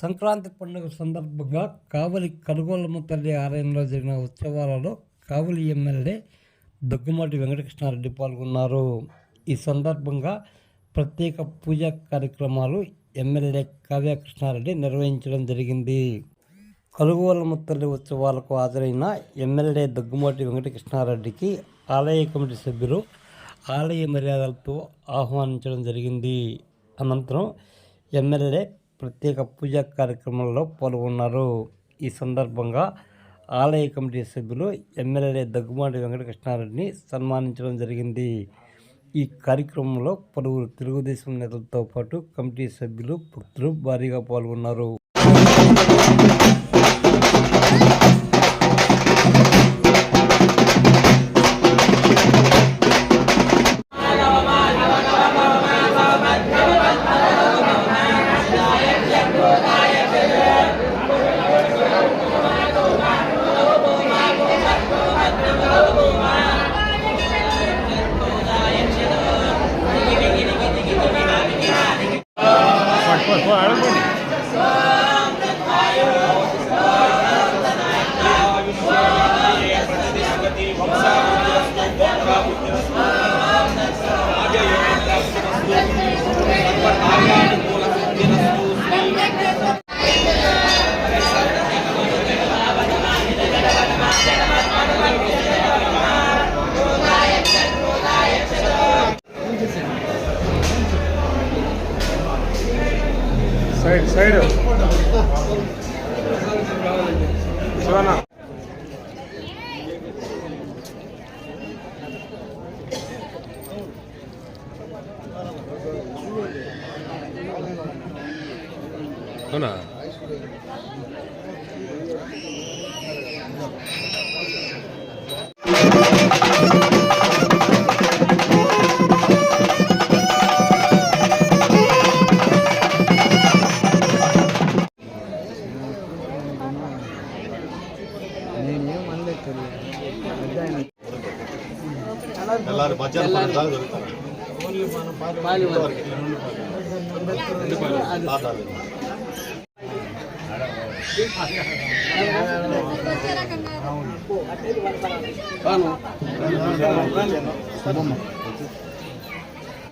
సంక్రాంతి పండుగ సందర్భంగా కావలి కనుగోలమ్మ తల్లి ఆలయంలో జరిగిన ఉత్సవాలలో కావలి ఎమ్మెల్యే దగ్గుమాటి వెంకటకృష్ణారెడ్డి పాల్గొన్నారు. ఈ సందర్భంగా ప్రత్యేక పూజా కార్యక్రమాలు ఎమ్మెల్యే కావ్య కృష్ణారెడ్డి నిర్వహించడం జరిగింది. కనుగోలమ్మ తల్లి ఉత్సవాలకు హాజరైన ఎమ్మెల్యే దగ్గుమాటి వెంకటకృష్ణారెడ్డికి ఆలయ కమిటీ సభ్యులు ఆలయ మర్యాదలతో ఆహ్వానించడం జరిగింది. అనంతరం ఎమ్మెల్యే ప్రత్యేక పూజా కార్యక్రమంలో పాల్గొన్నారు. ఈ సందర్భంగా ఆలయ కమిటీ సభ్యులు ఎమ్మెల్యే దగ్గుమాటి వెంకటకృష్ణారెడ్డిని సన్మానించడం జరిగింది. ఈ కార్యక్రమంలో పలువురు తెలుగుదేశం నేతలతో పాటు కమిటీ సభ్యులు, భక్తులు భారీగా పాల్గొన్నారు. సైడ్ శివనా అవునా ಎಲ್ಲರೂ ಬಜಾರ್ ಮಾಡಿದಾಗ